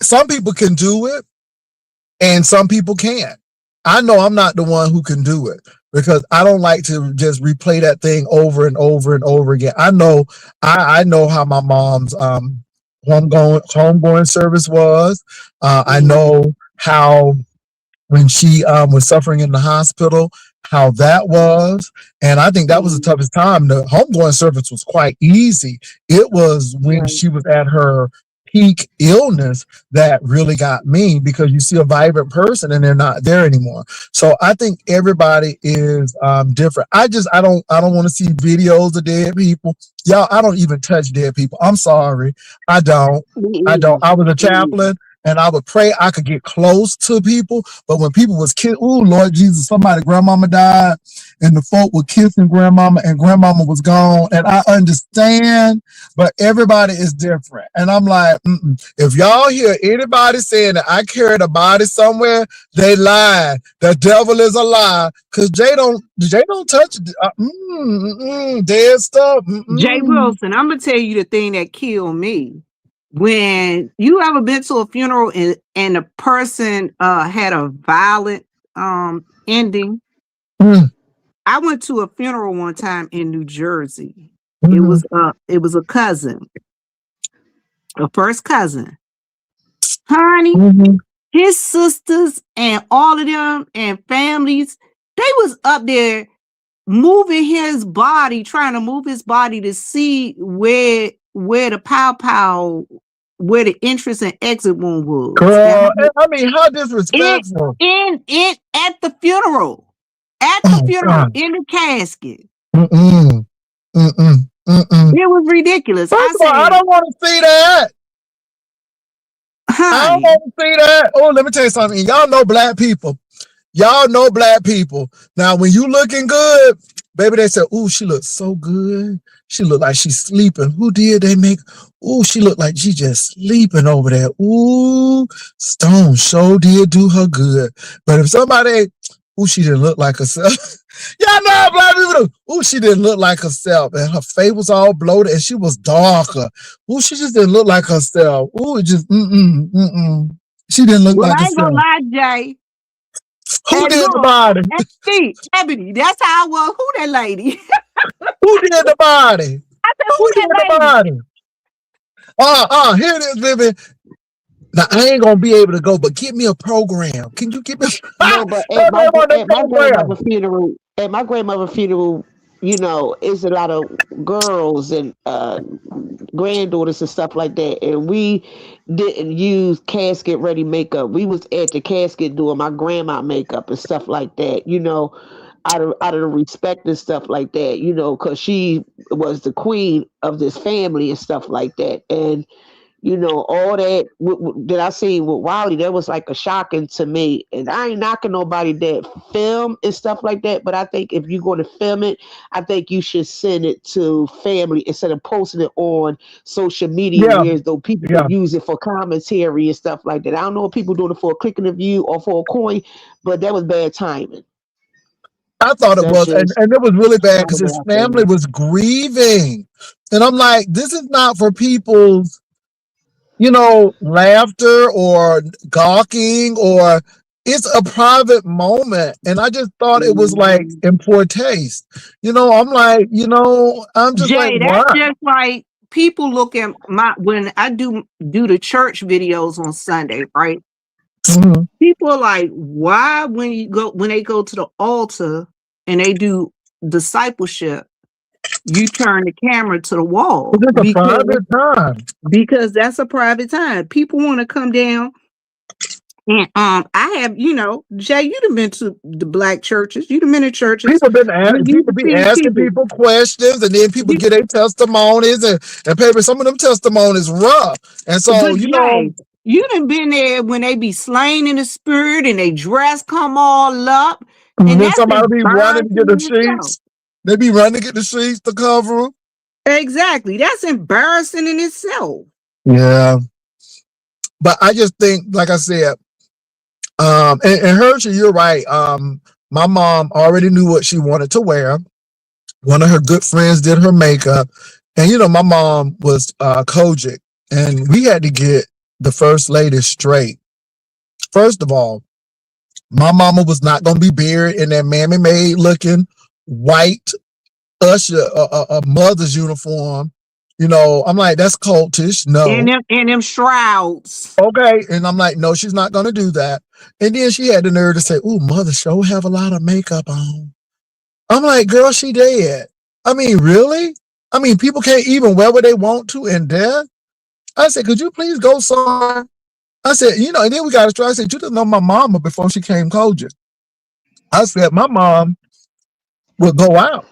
some people can do it and some people can't. I know I'm not the one who can do it because I don't like to just replay that thing over and over and over again. I know how my mom's homegoing service was. I know how when she was suffering in the hospital, how that was. And I think that was the toughest time. The homegoing service was quite easy. It was when she was at her peak illness that really got me, because you see a vibrant person and they're not there anymore. So I think everybody is different. I don't want to see videos of dead people. Y'all, I don't even touch dead people. I'm sorry. I don't. I was a chaplain and I would pray I could get close to people. But when people was oh Lord Jesus, somebody, grandmama died, and the folk were kissing grandmama and grandmama was gone. And I understand, but everybody is different. And I'm like, if y'all hear anybody saying that I carried a body somewhere, they lie. The devil is a lie. Cause Jay don't touch dead stuff. Jay Wilson, I'm gonna tell you the thing that killed me. When you ever been to a funeral and the person had a violent ending. I went to a funeral one time in New Jersey. It was a cousin, a first cousin. Honey, his sisters and all of them and families, they was up there moving his body, trying to move his body to see where the pow, where the entrance and exit wound was. Girl, I mean, how disrespectful. At the funeral. At the funeral, God. In the casket. It was ridiculous. First of all, I don't want to see that. Honey. I don't want to see that. Oh, let me tell you something. Y'all know black people. Now, when you looking good, baby, they said, "Ooh, she looks so good. She look like she's sleeping. Who did they make? Ooh, she looked like she just sleeping over there. Ooh, Stone sure did do her good." But if somebody, ooh, she didn't look like herself. Y'all know how black people do. Ooh, she didn't look like herself, and her face was all bloated, and she was darker. Ooh, she just didn't look like herself. Ooh, it just She didn't look Well, like I ain't gonna herself. lie, Jay. Who And did the look, body? that's me, Ebony. That's how I was. Who that lady? Who did the body? I said, who Who did the that lady? body? Here it is, baby. Now I ain't gonna be able to go, but give me a program. Can you give me No, but a program? at my grandmother's funeral, you know, it's a lot of girls and granddaughters and stuff like that, and we didn't use casket ready makeup. We was at the casket doing my grandma makeup and stuff like that. You know, out of the respect and stuff like that. You know, because she was the queen of this family and stuff like that, and you know, all that that I seen with Wiley, that was like a shocking to me. And I ain't knocking nobody that film and stuff like that, but I think if you're going to film it, I think you should send it to family instead of posting it on social media, Yeah, where as though people yeah. can use it for commentary and stuff like that. I don't know if people doing it for a click in the view or for a coin, but that was bad timing. I thought it That's was, just and it was really bad kind because of his what I family think. was grieving. And I'm like, this is not for people's, laughter or gawking, or it's a private moment. And I just thought it was like Mhm. in poor taste. I'm like, I'm just like, Jay, that's why? just like people look at my when I do the church videos on Sunday, right? Mhm. People are like, why when they go to the altar and they do discipleship, you turn the camera to the wall It's just a private time. because that's a private time. People want to come down. And I have, Jay, you'd have been to the black churches, you'd have been to churches when you People be see asking people. people questions, and then people get their testimonies, and paper. Some of them testimonies rough, and so But Jay, you done been there when they be slain in the spirit and they dress come all up, and when that's somebody be running to embarrassing get the in itself. sheets, they be running to get the sheets to cover them. Exactly, that's embarrassing in itself. Yeah, but I just think, like I said, and Hershey, you're right. My mom already knew what she wanted to wear. One of her good friends did her makeup, and my mom was Kojic, and we had to get the first lady straight. First of all, my mama was not going to be buried in that mammy-made looking white usher, a mother's uniform. I'm like, that's cultish. And No. them shrouds. Okay. And I'm like, no, she's not going to do that. And then she had the nerve to say, ooh, mother sure have a lot of makeup on. I'm like, girl, she dead. I mean, really? I mean, people can't even wear what they want to in death. I said, could you please go somewhere? I said, and then we got to try. I said, you didn't know my mama before she came Kojic. I said, my mom would go out.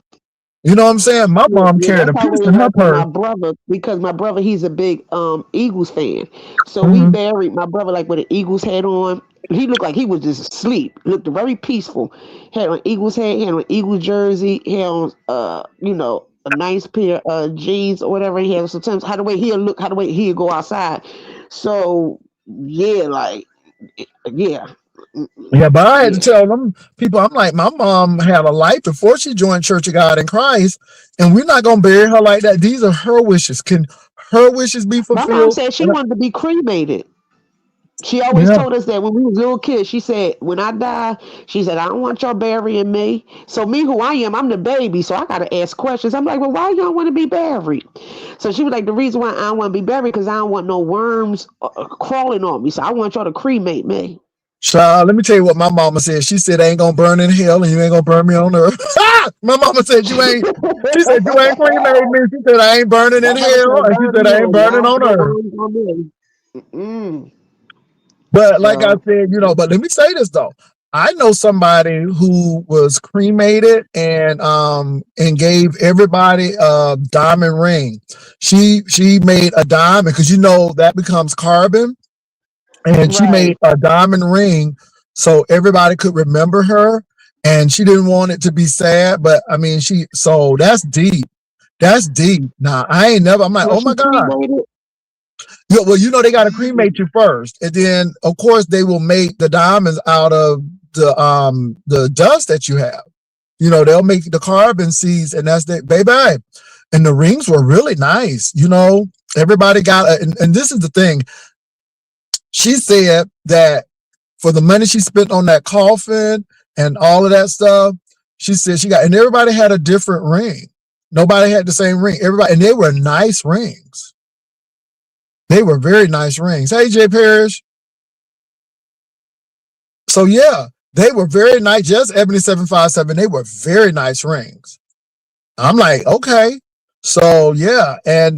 You know what I'm saying? My mom Yeah, carried that's a how piece it in her was with my purse. brother because my brother he's a big Eagles fan. So we Mhm. buried my brother like with an Eagles hat on. He looked like he was just asleep. Looked very peaceful. Had on Eagles hat, had on Eagles jersey, had on a nice pair of jeans or whatever he had. Sometimes how the way he'll go outside. So yeah, like yeah. Yeah, but I had to Yeah. tell them people, I'm like, my mom had a life before she joined Church of God in Christ, and we're not going to bury her like that. These are her wishes. Can her wishes be My mom fulfilled? said she wanted to be cremated. She always Yeah. told us that when we was little kids. She said, "When I die," she said, "I don't want y'all burying me." So me, who I am, I'm the baby, so I gotta ask questions. I'm like, "Well, why y'all want to be buried?" So she was like, "The reason why I don't want to be buried because I don't want no worms crawling on me. So I want y'all to cremate me." Child, let me tell you what my mama said. She said, I ain't going to burn in hell, and you ain't going to burn me on earth. My mama said, she said, you ain't cremating me. She said, I ain't burning My in mother hell, said, and she "Burn said, me I ain't on. I burning don't want on no earth. worms on me." But like I So said, but let me say this though. I know somebody who was cremated and gave everybody a diamond ring. She made a diamond because that becomes carbon, and she right. made a diamond ring so everybody could remember her. And she didn't want it to be sad, but I mean, so that's deep. That's deep. Now I ain't never. I'm like, Was oh she my God. cremated? Yeah, well, they got to cremate you first, and then of course they will make the diamonds out of the dust that you have. You know, they'll make the carbon seeds, and that's the baby. And the rings were really nice. You know, everybody got, and this is the thing. She said that for the money she spent on that coffin and all of that stuff, she said she got, and everybody had a different ring. Nobody had the same ring. Everybody, and they were nice rings. They were very nice rings. Hey, Jay Parrish. So yeah, they were very nice. Just Ebony 757. They were very nice rings. I'm like, okay. So yeah, and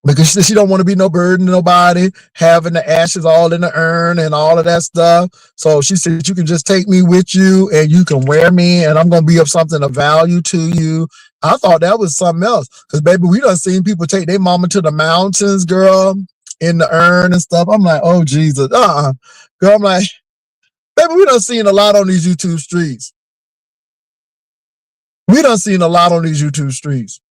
because she don't want to be no burden to nobody, having the ashes all in the urn and all of that stuff. So she said, you can just take me with you and you can wear me and I'm going to be of something of value to you. I thought that was something else. Because, baby, we done seen people take their mama to the mountains, girl, in the urn and stuff. I'm like, oh, Jesus. Girl, I'm like, baby, we done seen a lot on these YouTube streets. We done seen a lot on these YouTube streets.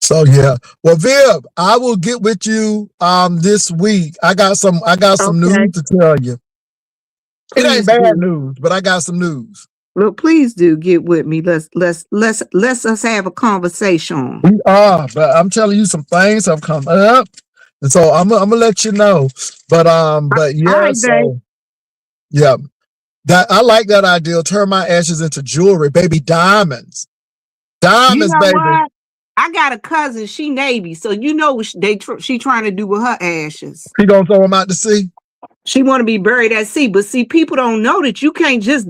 So yeah, well, Viv, I will get with you this week. I got some news to tell you. It ain't bad news, but I got some news. Well, please do get with me. Let's us have a conversation. We are, but I'm telling you, some things have come up, and so I'm gonna let you know. But yeah, right, so yeah, that I like that idea. Turn my ashes into jewelry, baby, diamonds, You know baby. what? I got a cousin, she Navy, so you know what she trying to do with her ashes. She gonna throw them out to sea. She want to be buried at sea, but see, people don't know that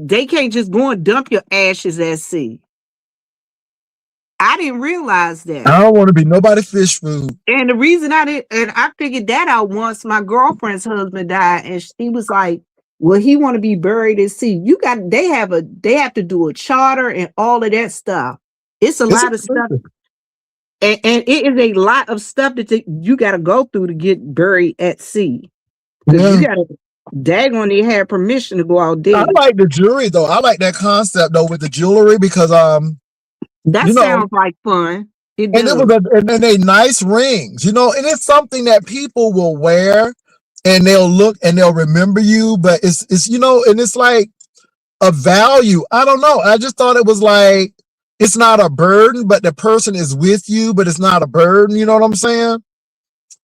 they can't just go and dump your ashes at sea. I didn't realize that. I don't want to be nobody fish food. And the reason I figured that out once my girlfriend's husband died, and she was like, well, he want to be buried at sea. They have to do a charter and all of that stuff. It's a lot of stuff. And it is a lot of stuff that you got to go through to get buried at sea. Yeah. You got to daggone they had permission to go out there. I like the jewelry though. I like that concept though with the jewelry because that sounds like fun. And they nice rings, you know, and it's something that people will wear and they'll look and they'll remember you, but it's you know, and it's like a value. I don't know. I just thought it was like it's not a burden, but the person is with you, but it's not a burden. You know what I'm saying?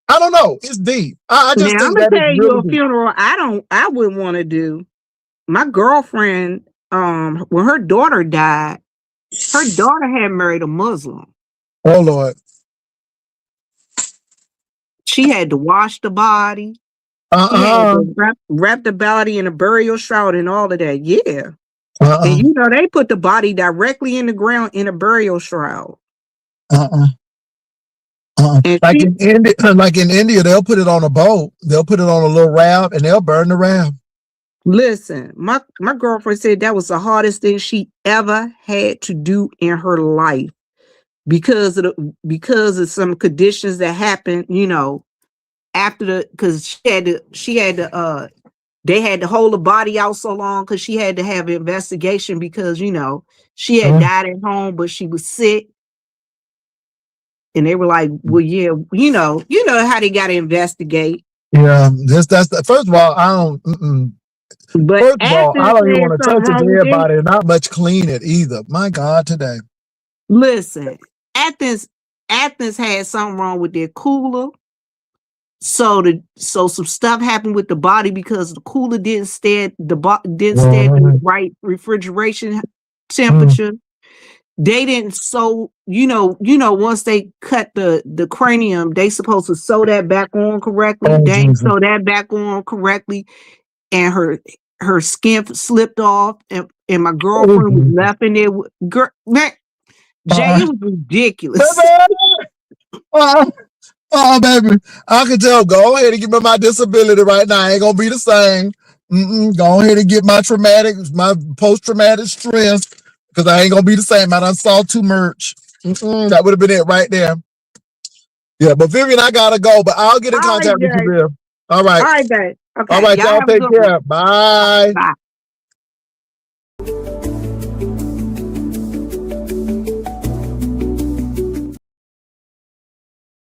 I don't know. It's deep. I just think I'm gonna tell you a funeral I wouldn't want to do. My girlfriend, when her daughter died, her daughter had married a Muslim. Oh Lord. She had to wash the body. She had to wrap the body in a burial shroud and all of that. Yeah. And you know, they put the body directly in the ground in a burial shroud. Like in India, they'll put it on a boat. They'll put it on a little raft and they'll burn the raft. Listen, my girlfriend said that was the hardest thing she ever had to do in her life because of some conditions that happened, you know, because they had to hold the body out so long because she had to have an investigation because, you know, she had died at home, but she was sick. And they were like, well, yeah, you know how they got to investigate. Yeah, that's first of all, I don't. But first of all, I don't even want to touch a dead body and not much clean it either. My God, today. Listen, Athens had something wrong with their cooler. So some stuff happened with the body because the cooler didn't stand the right refrigeration temperature. They didn't sew, you know, once they cut the cranium, they supposed to sew that back on correctly. They didn't sew that back on correctly, and her skin slipped off, and my girlfriend was left in there. Girl, man, Jay, it was ridiculous. Oh, baby, I can tell. Go ahead and give me my disability right now. I ain't gonna be the same. Go ahead and get my post-traumatic stress because I ain't gonna be the same. I done saw too much. That would have been it right there. Yeah, but Vivian, I gotta go, but I'll get in contact with you, Viv. All right. All right, babe. Okay. All right, y'all take care. Bye. Bye.